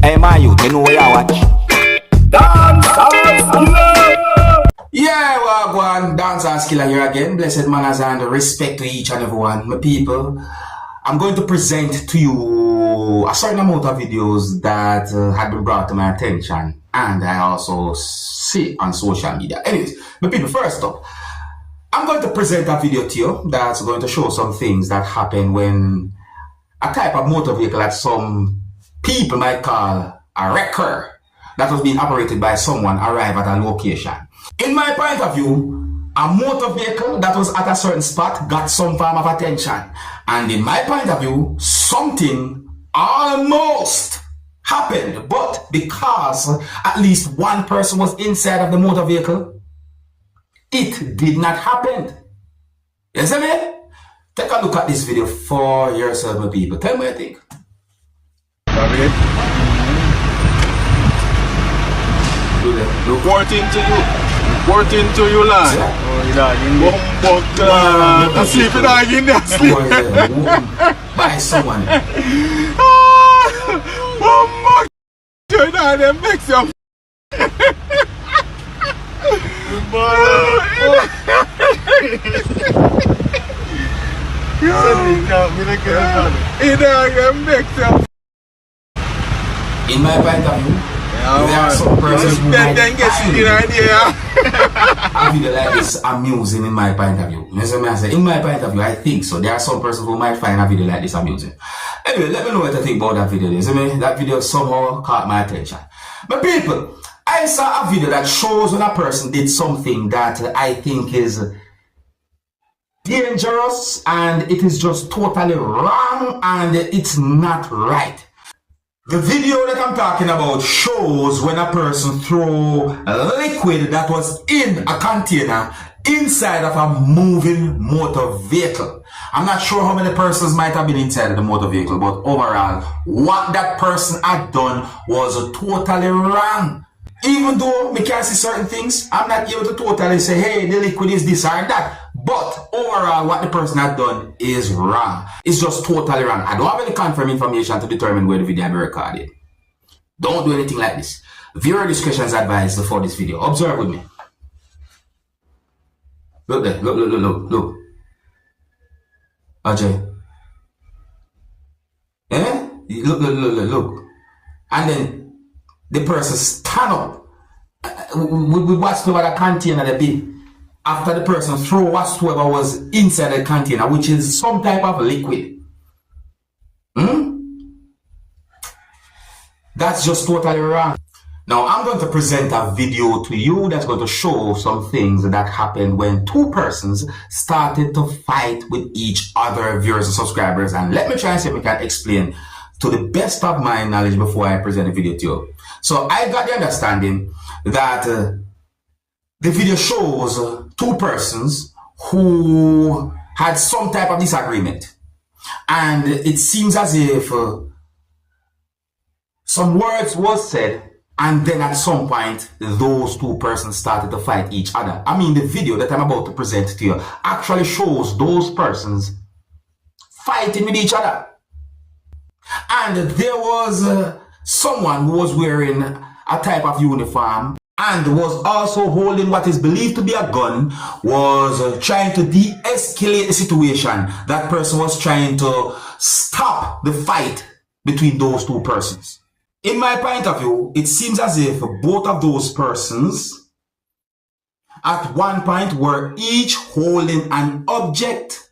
Hey man, you know where you watch? Dancehall skilla. Yeah, well, go on, Dancehall skilla here again. Blessed manners and respect to each and everyone, my people. I'm going to present to you a certain amount of videos that had been brought to my attention, and I also see on social media. Anyways, my people, first up, I'm going to present a video to you that's going to show some things that happen when a type of motor vehicle that some people might call a wrecker that was being operated by someone arrive at a location. In my point of view, a motor vehicle that was at a certain spot got some form of attention. And in my point of view, something almost happened. But because at least one person was inside of the motor vehicle, it did not happen. You see me? Take a look at this video for yourself, my people. Tell me what you think. Reporting to you, lad. Yeah. Sleeping again there, sleeping. By someone. You know, them mix up. In my point of view, there are some persons who might find a video like this amusing in my point of view. In my point of view, I think so. There are some persons who might find a video like this amusing. Anyway, let me know what you think about that video. That video somehow caught my attention. But people, I saw a video that shows when a person did something that I think is dangerous and it is just totally wrong and it's not right. The video that I'm talking about shows when a person throw liquid that was in a container inside of a moving motor vehicle. I'm not sure how many persons might have been inside of the motor vehicle, but overall, what that person had done was totally wrong. Even though we can see certain things, I'm not able to totally say, hey, the liquid is this or that. But overall, what the person had done is wrong. It's just totally wrong. I don't have any confirmed information to determine where the video will be recorded. Don't do anything like this. Viewer discretion is advised for this video. Observe with me. Look there. Look. Ajay. Eh? Look. And then the person stand up. We watched over the container a bit. After the person threw whatsoever was inside the container, which is some type of liquid. That's just totally wrong. Now, I'm going to present a video to you that's going to show some things that happened when two persons started to fight with each other, viewers and subscribers. And let me try and see if we can explain to the best of my knowledge before I present the video to you. So I got the understanding that the video shows two persons who had some type of disagreement. And it seems as if some words was said, and then at some point, those two persons started to fight each other. I mean, the video that I'm about to present to you actually shows those persons fighting with each other. And there was someone who was wearing a type of uniform and was also holding what is believed to be a gun, was trying to de-escalate the situation. That person was trying to stop the fight between those two persons. In my point of view, it seems as if both of those persons at one point were each holding an object,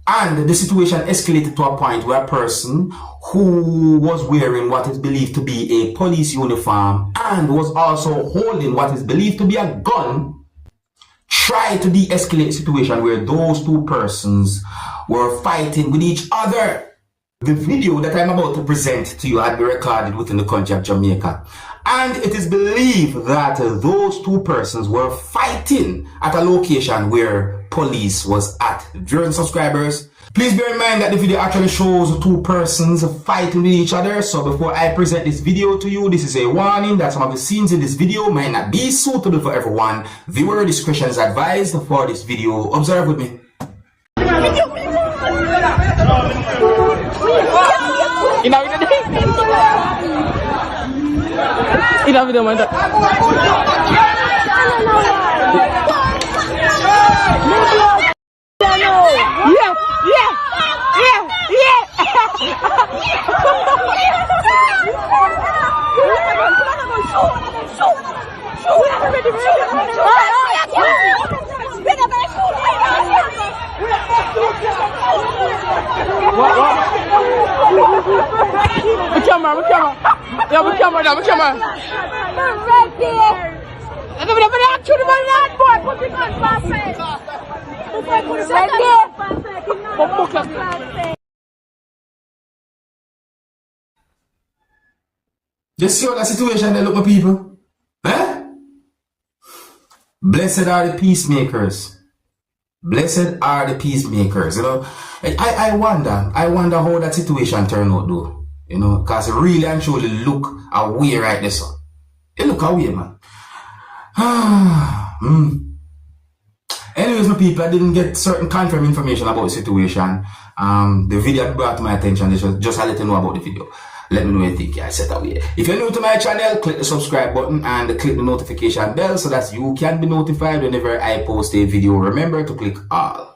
and the situation escalated to a point where a person who was wearing what is believed to be a police uniform and was also holding what is believed to be a gun tried to de-escalate the situation where those two persons were fighting with each other. The video that I'm about to present to you had been recorded within the country of Jamaica, and it is believed that those two persons were fighting at a location where police was at. Viewers and subscribers, please bear in mind that the video actually shows two persons fighting with each other. So before I present this video to you, this is a warning that some of the scenes in this video might not be suitable for everyone. Viewer discretion is advised for this video. Observe with me. You know, Ila video man. Yeah. The camera. Yeah, the camera. Just see how that situation they look, my people. Eh? Blessed are the peacemakers. Blessed are the peacemakers. You know, I wonder how that situation turned out though. You know, because it really and truly look away right there, so. It look away, man. Anyways, my people, I didn't get certain confirmed information about the situation. The video brought to my attention. Just I'll let you know about the video. Let me know what you think. I said that way. If you're new to my channel, click the subscribe button and click the notification bell so that you can be notified whenever I post a video. Remember to click all.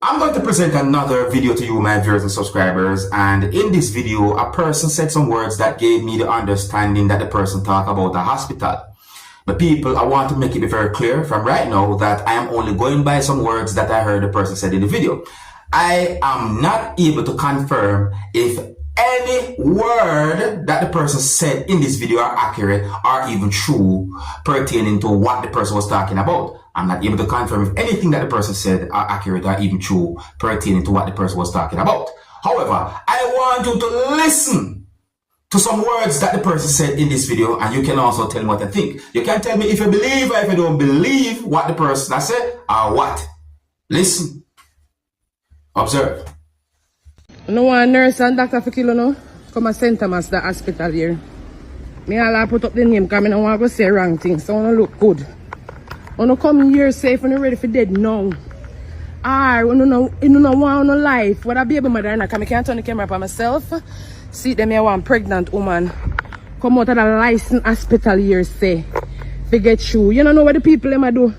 I'm going to present another video to you, my viewers and subscribers. And in this video, a person said some words that gave me the understanding that the person talked about a hospital. But people, I want to make it very clear from right now that I am only going by some words that I heard the person said in the video. I am not able to confirm if any word that the person said in this video are accurate or even true pertaining to what the person was talking about. I'm not able to confirm if anything that the person said are accurate or even true pertaining to what the person was talking about. However, I want you to listen to some words that the person said in this video, and you can also tell me what you think. You can tell me if you believe or if you don't believe what the person has said or what. Listen. Observe. No one nurse and doctor for kilo no. Come and St. Thomas, the hospital here. Me all put up the name because I don't want to go say wrong things. So I want to look good. I want to come here safe and ready for dead now. I don't want no life. What a baby mother and I can't turn the camera by myself. See them here one pregnant woman. Come out of the licensed hospital here say. Forget you. You don't know what the people them do.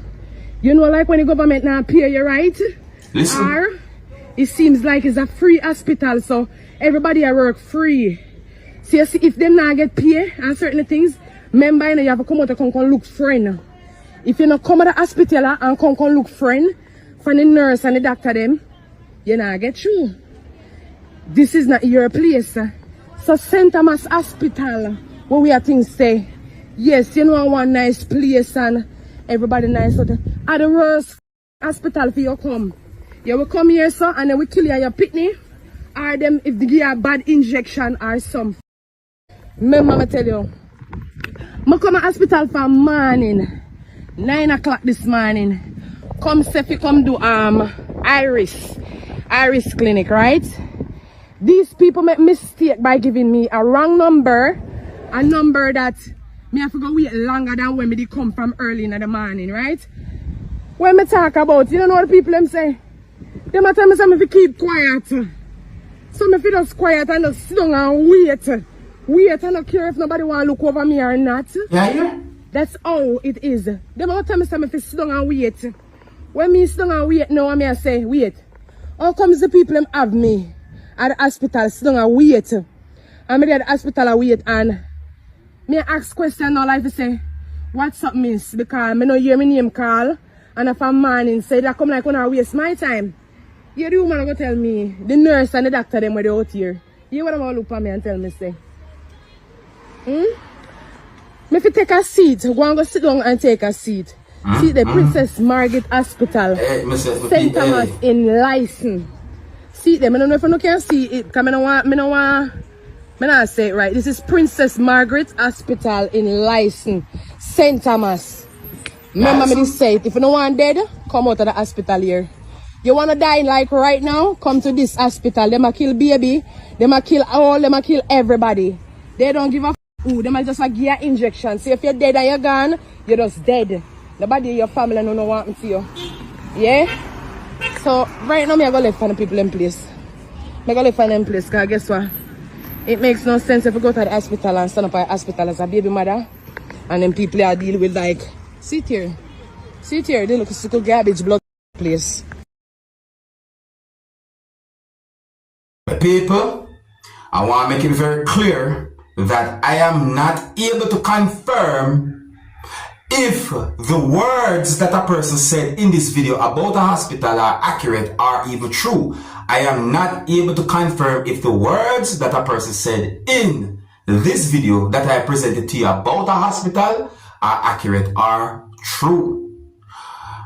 You know like when the government now pay you, right? Listen. Or it seems like it's a free hospital, so everybody I work free. So you see, if them not get paid and certain things, remember you have to come out and come look friend. If you not come to the hospital and come look friend from the nurse and the doctor them, you not get through. This is not your place. So St. Thomas Hospital, where we have things say, yes, you know one nice place and everybody nice. At the worst hospital for you come. You will come here, sir, and then we kill your pitney. Or them if they give you a bad injection or some. Remember, I tell you. I come to hospital for morning. 9 o'clock this morning. Come say if you come do Iris clinic, right? These people make mistake by giving me a wrong number. A number that me have to go wait longer than when me come from early in the morning, right? When me talk about, you don't know what the people them say? They might tell me something if you keep quiet. So if you just quiet and just sit down and wait. Wait, I don't care if nobody want to look over me or not. Yeah. That's how it is. They might tell me something if you sit down and wait. When me sit down and wait now, I say, wait. How comes the people them have me at the hospital sit down and wait? I'm at the hospital and wait and me ask question now like to say, what's up miss? Because I don't hear my name call and if I'm morning say that come like when I waste my time. You the woman go tell me, the nurse and the doctor them were out here. You what I'm gonna look at me and tell me say? Me if you take a seat, go and go sit down and take a seat. See the Princess Margaret Hospital, St. Thomas in license. See them, I don't know if you can see it, because I don't say it right. This is Princess Margaret Hospital in license, St. Thomas. Remember me to say it, if you don't want dead, come out of the hospital here. You want to die like right now, come to this hospital. They might kill baby, they might kill all, they might kill everybody. They don't give a f***. They might just like give you an injection. See if you're dead and you're gone, you're just dead. Nobody in your family don't know what happened to you. Yeah? So right now, I'm going to live for the people in place. I'm going to live for them place because guess what? It makes no sense if you go to the hospital and stand up at the hospital as a baby mother And then people are dealing with like, sit here, they look like a garbage blood place. People, I want to make it very clear that I am not able to confirm if the words that a person said in this video about a hospital are accurate or even true. I am not able to confirm if the words that a person said in this video that I presented to you about a hospital are accurate or true.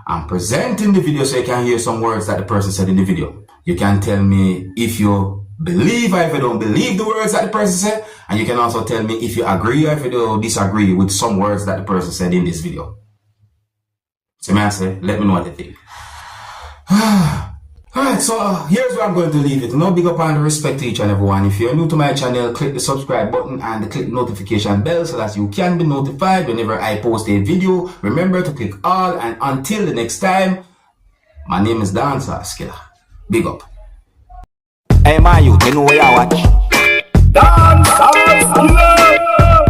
I'm presenting the video so you can hear some words that the person said in the video. You can tell me if you believe or if you don't believe the words that the person said, and you can also tell me if you agree or if you don't disagree with some words that the person said in this video. So may I say, let me know what you think. Alright, so here's where I'm going to leave it. No big up and respect to each and everyone. If you're new to my channel, click the subscribe button and click the notification bell so that you can be notified whenever I post a video. Remember to click all, and until the next time, my name is Dancehall. Big up. Hey, my youth, you know where you watch.